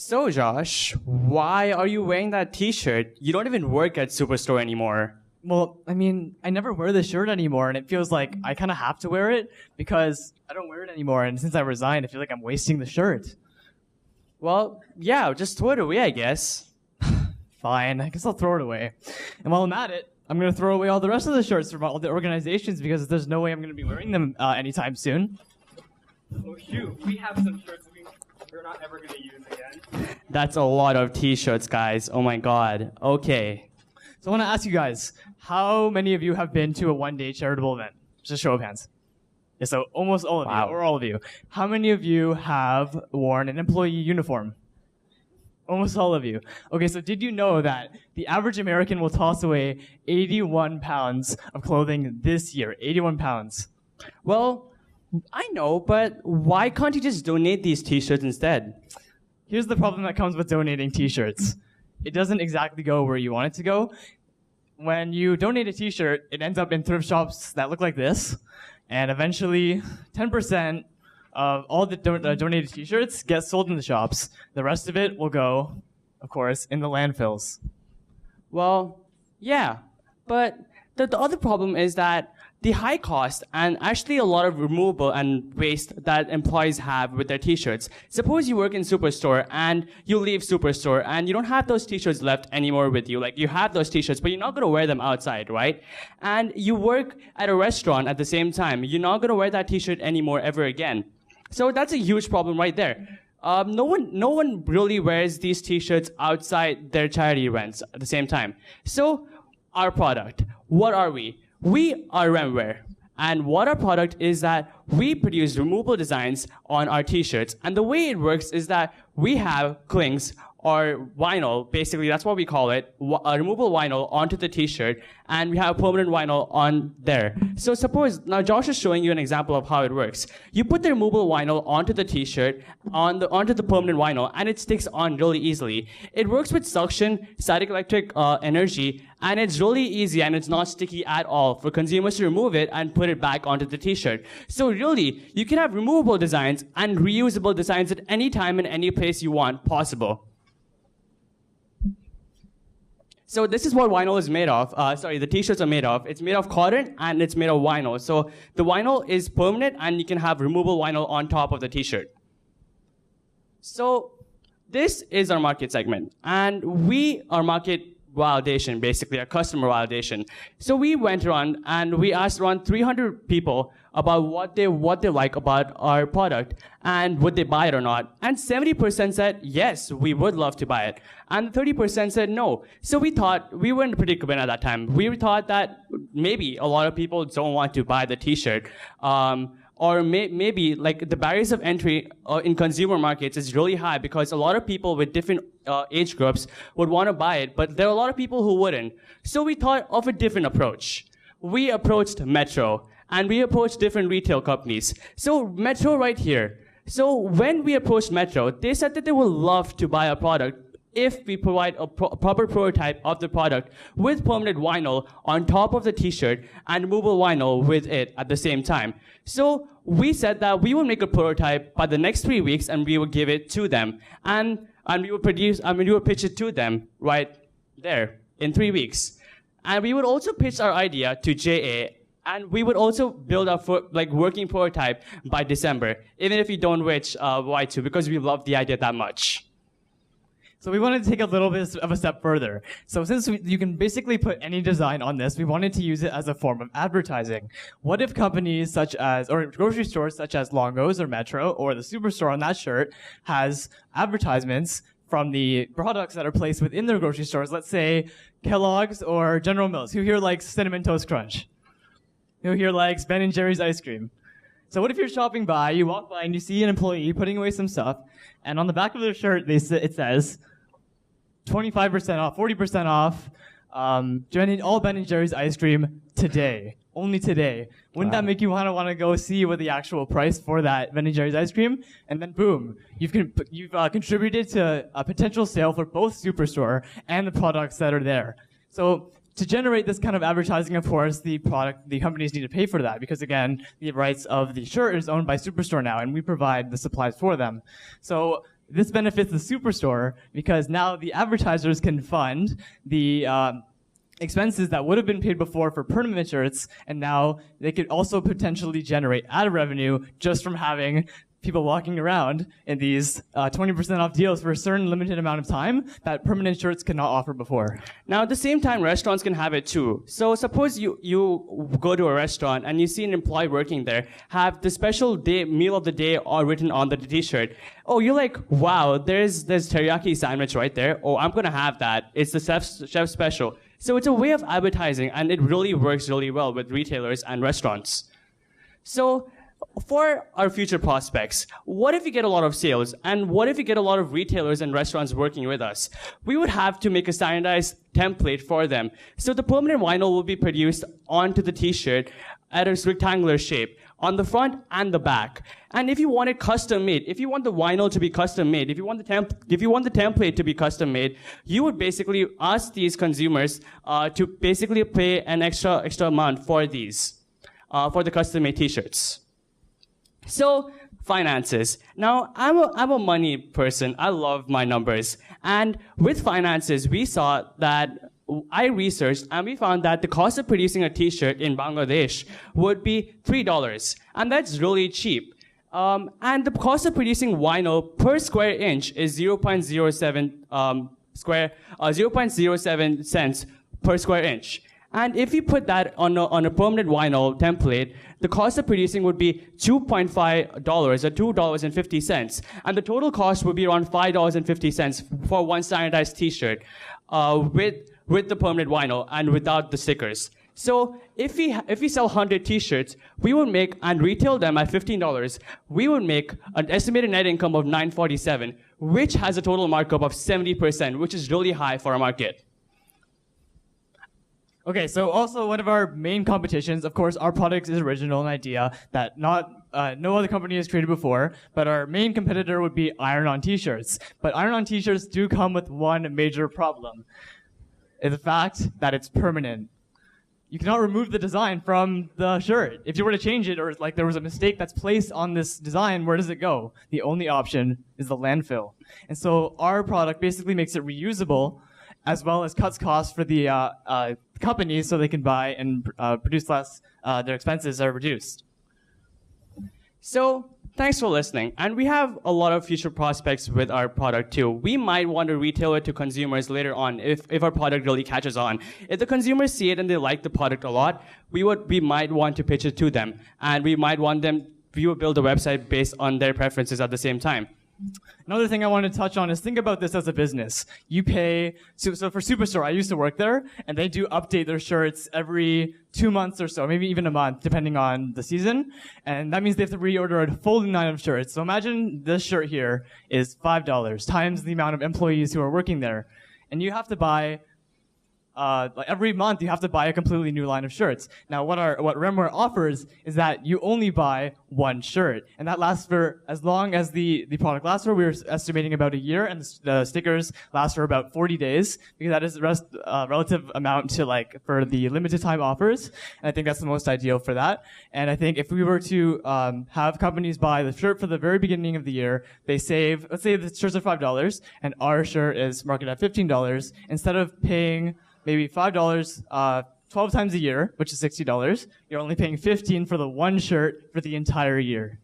So, Josh, why are you wearing that t-shirt? You don't even work at Superstore anymore. Well, I mean, I never wear this shirt anymore, and it feels like I kind of have to wear it because I don't wear it anymore, and since I resigned, I feel like I'm wasting the shirt. Well, yeah, just throw it away, I guess. Fine, I guess I'll throw it away. And while I'm at it, I'm going to throw away all the rest of the shirts from all the organizations because there's no way I'm going to be wearing them anytime soon. Oh, shoot, we have some shirts we're not ever going to use again. That's a lot of t-shirts, guys. Oh, my God. Okay. So I want to ask you guys, how many of you have been to a one-day charitable event? Just a show of hands. Yeah, so almost all of you, or all of you. How many of you have worn an employee uniform? Almost all of you. Okay, so did you know that the average American will toss away 81 pounds of clothing this year? 81 pounds. Well, I know, but why can't you just donate these t-shirts instead? Here's the problem that comes with donating t-shirts. It doesn't exactly go where you want it to go. When you donate a t-shirt, it ends up in thrift shops that look like this, and eventually 10% of all the donated t-shirts get sold in the shops. The rest of it will go, of course, in the landfills. Well, yeah, but the other problem is that the high cost and actually a lot of removal and waste that employees have with their t-shirts. Suppose you work in Superstore and you leave Superstore and you don't have those t-shirts left anymore with you. Like you have those t-shirts, but you're not going to wear them outside, right? And you work at a restaurant at the same time. You're not going to wear that t-shirt anymore ever again. So that's a huge problem right there. No one really wears these t-shirts outside their charity events at the same time. So our product, what are we? We are REMwear. And what our product is that we produce removable designs on our t-shirts. And the way it works is that we have clings or vinyl, basically that's what we call it, a removable vinyl onto the t-shirt, and we have permanent vinyl on there. So suppose, now Josh is showing you an example of how it works. You put the removable vinyl onto the t-shirt, onto the permanent vinyl, and it sticks on really easily. It works with suction, static electric energy, and it's really easy and it's not sticky at all for consumers to remove it and put it back onto the t-shirt. So really, you can have removable designs and reusable designs at any time and any place you want possible. So this is what vinyl is made of. The t-shirts are made of. It's made of cotton and it's made of vinyl. So the vinyl is permanent and you can have removable vinyl on top of the t-shirt. So this is our market segment. And our market validation, basically, our customer validation. So we went around and we asked around 300 people about what they like about our product and would they buy it or not. And 70% said, yes, we would love to buy it. And 30% said no. So we thought, we were in a predicament at that time. We thought that maybe a lot of people don't want to buy the t-shirt. Or maybe like the barriers of entry in consumer markets is really high because a lot of people with different age groups would want to buy it, but there are a lot of people who wouldn't. So we thought of a different approach. We approached Metro, and we approached different retail companies. So Metro right here. So when we approached Metro, they said that they would love to buy a product if we provide a proper prototype of the product with permanent vinyl on top of the t-shirt and removable vinyl with it at the same time. So we said that we will make a prototype by the next 3 weeks and we will give it to them. And we would pitch it to them right there in 3 weeks. And we would also pitch our idea to JA, and we would also build our working prototype by December, even if we don't reach Y2, because we love the idea that much. So we wanted to take a little bit of a step further. So since you can basically put any design on this, we wanted to use it as a form of advertising. What if companies such as, or grocery stores such as Longo's or Metro, or the Superstore on that shirt, has advertisements from the products that are placed within their grocery stores? Let's say Kellogg's or General Mills. Who here likes Cinnamon Toast Crunch? Who here likes Ben & Jerry's ice cream? So what if you're shopping by, you walk by and you see an employee putting away some stuff, and on the back of their shirt it says 25% off, 40% off, all Ben & Jerry's ice cream today, only today. Wouldn't that make you want to go see what the actual price for that Ben & Jerry's ice cream? And then boom, you've contributed to a potential sale for both Superstore and the products that are there. So to generate this kind of advertising, of course, the companies need to pay for that because, again, the rights of the shirt is owned by Superstore now, and we provide the supplies for them. So this benefits the superstore because now the advertisers can fund the expenses that would have been paid before for permanent shirts, and now they could also potentially generate ad revenue just from having people walking around in these 20% off deals for a certain limited amount of time that permanent shirts could not offer before. Now, at the same time, restaurants can have it too. So suppose you go to a restaurant and you see an employee working there have the special meal of the day all written on the t-shirt. Oh, you're like, wow, there's teriyaki sandwich right there. Oh, I'm going to have that. It's the chef special. So it's a way of advertising, and it really works really well with retailers and restaurants. So for our future prospects, what if we get a lot of sales? And what if we get a lot of retailers and restaurants working with us? We would have to make a standardized template for them. So the permanent vinyl will be produced onto the t-shirt at a rectangular shape on the front and the back. And if you want it custom made, if you want the vinyl to be custom made, if you want the template to be custom made, you would basically ask these consumers to basically pay an extra amount for these, for the custom made t-shirts. So, finances. Now, I'm a money person. I love my numbers. And with finances, we saw that I researched and we found that the cost of producing a t-shirt in Bangladesh would be $3. And that's really cheap. And the cost of producing vinyl per square inch is 0.07 cents per square inch. And if you put that on a permanent vinyl template, the cost of producing would be $2.5 or $2.50. And the total cost would be around $5.50 for one standardized t-shirt with the permanent vinyl and without the stickers. So if we sell 100 t-shirts, we would make, and retail them at $15, we would make an estimated net income of $947, which has a total markup of 70%, which is really high for a market. Okay, so also one of our main competitions, of course, our product is original, an idea that no other company has created before, but our main competitor would be iron-on t-shirts. But iron-on t-shirts do come with one major problem, is the fact that it's permanent. You cannot remove the design from the shirt. If you were to change it, or like there was a mistake that's placed on this design, where does it go? The only option is the landfill. And so our product basically makes it reusable, as well as cuts costs for the companies so they can buy and produce less, their expenses are reduced. So, thanks for listening. And we have a lot of future prospects with our product too. We might want to retail it to consumers later on if our product really catches on. If the consumers see it and they like the product a lot, we might want to pitch it to them. And we might want them to build a website based on their preferences at the same time. Another thing I want to touch on is think about this as a business. You pay, so for Superstore, I used to work there, and they do update their shirts every 2 months or so, maybe even a month, depending on the season. And that means they have to reorder a full line of shirts. So imagine this shirt here is $5 times the amount of employees who are working there. And you have to buy like every month you have to buy a completely new line of shirts. Now what REMwear offers is that you only buy one shirt, and that lasts for as long as the product lasts for. We're estimating about a year, and the stickers last for about 40 days, because that is a relative amount to for the limited time offers. And I think that's the most ideal for that. And I think if we were to have companies buy the shirt for the very beginning of the year, they save, let's say the shirts are $5 and our shirt is marketed at $15, instead of paying maybe $5, 12 times a year, which is $60. You're only paying $15 for the one shirt for the entire year.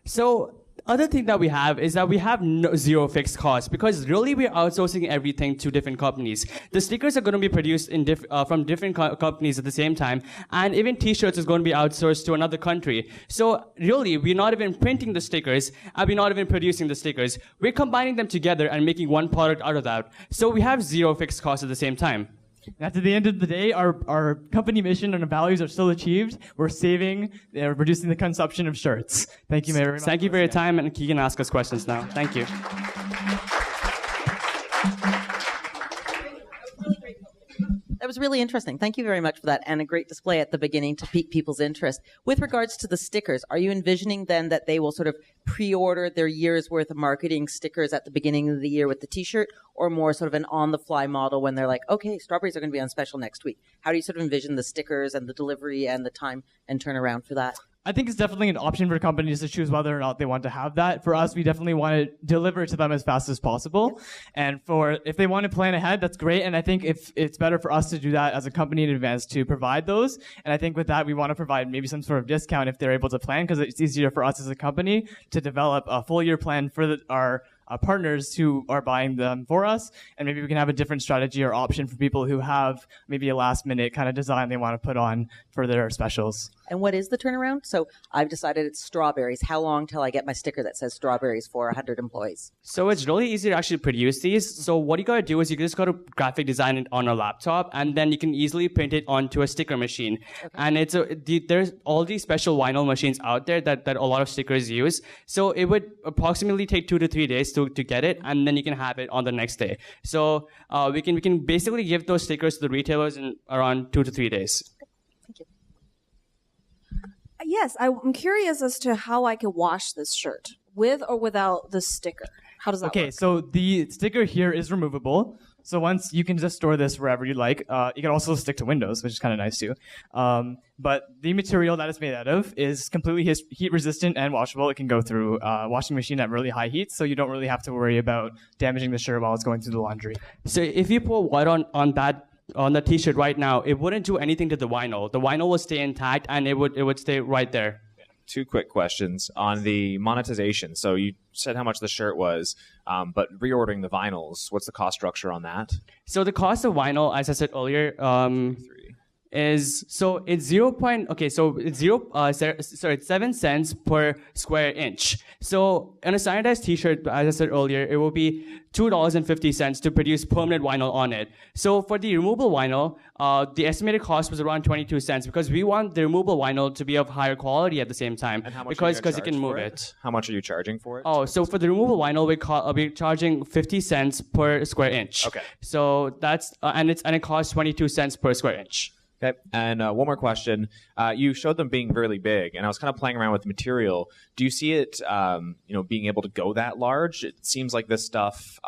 So other thing that we have is that we have zero fixed costs, because really we're outsourcing everything to different companies. The stickers are going to be produced from different companies at the same time, and even t-shirts is going to be outsourced to another country. So really, we're not even printing the stickers, and we're not even producing the stickers. We're combining them together and making one product out of that. So we have zero fixed costs at the same time. At the end of the day, our company mission and our values are still achieved. We're reducing the consumption of shirts. Thank you very much. Thank you for your time, and you can ask us questions now. Thank you. That was really interesting. Thank you very much for that, and a great display at the beginning to pique people's interest. With regards to the stickers, are you envisioning then that they will sort of pre-order their year's worth of marketing stickers at the beginning of the year with the t-shirt, or more sort of an on-the-fly model when they're like, okay, strawberries are going to be on special next week? How do you sort of envision the stickers and the delivery and the time and turnaround for that? I think it's definitely an option for companies to choose whether or not they want to have that. For us, we definitely want to deliver it to them as fast as possible. And if they want to plan ahead, that's great. And I think if it's better for us to do that as a company in advance to provide those. And I think with that, we want to provide maybe some sort of discount if they're able to plan, because it's easier for us as a company to develop a full year plan for our partners who are buying them for us, and maybe we can have a different strategy or option for people who have maybe a last minute kind of design they want to put on for their specials. And what is the turnaround? So I've decided it's strawberries. How long till I get my sticker that says strawberries for 100 employees? So it's really easy to actually produce these. So what you got to do is you just got to graphic design it on a laptop, and then you can easily print it onto a sticker machine. Okay. And there's all these special vinyl machines out there that a lot of stickers use. So it would approximately take 2 to 3 days to get it, and then you can have it on the next day. So we can basically give those stickers to the retailers in around 2 to 3 days. Thank you. Yes, I'm curious as to how I can wash this shirt, with or without the sticker. How does that work? Okay, so the sticker here is removable. So once you can just store this wherever you like. You can also stick to windows, which is kind of nice too. But the material that it's made out of is completely heat resistant and washable. It can go through a washing machine at really high heat, so you don't really have to worry about damaging the shirt while it's going through the laundry. So if you put white on the t-shirt right now, it wouldn't do anything to the vinyl. The vinyl will stay intact, and it would stay right there. 2 quick questions on the monetization. So you said how much the shirt was, but reordering the vinyls, what's the cost structure on that? So the cost of vinyl, as I said earlier, it's 7 cents per square inch. So on a sanitized t-shirt, as I said earlier, it will be $2.50 to produce permanent vinyl on it. So for the removable vinyl, the estimated cost was around 22 cents, because we want the removable vinyl to be of higher quality at the same time, and how much because you can move it. How much are you charging for it? Oh, so for the removable vinyl, we're charging 50 cents per square inch. Okay. So that's and it costs 22 cents per square inch. Okay, and one more question. You showed them being really big, and I was kind of playing around with the material. Do you see it, being able to go that large? It seems like this stuff,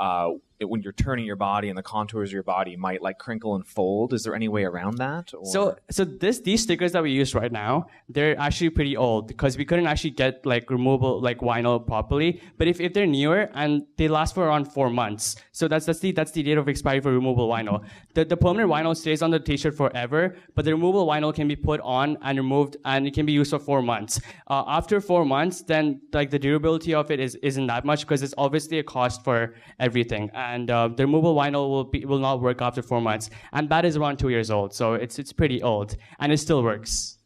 when you're turning your body and the contours of your body might like crinkle and fold. Is there any way around that? Or? So these stickers that we use right now, they're actually pretty old, because we couldn't actually get like removable like vinyl properly. But if they're newer, and they last for around 4 months, so that's the date of expiry for removable vinyl. The permanent vinyl stays on the t-shirt forever, but the removable vinyl can be put on and removed, and it can be used for 4 months. After 4 months, then like the durability of it isn't that much, because it's obviously a cost for everything. And the removable vinyl will not work after 4 months, and that is around 2 years old. So it's pretty old, and it still works.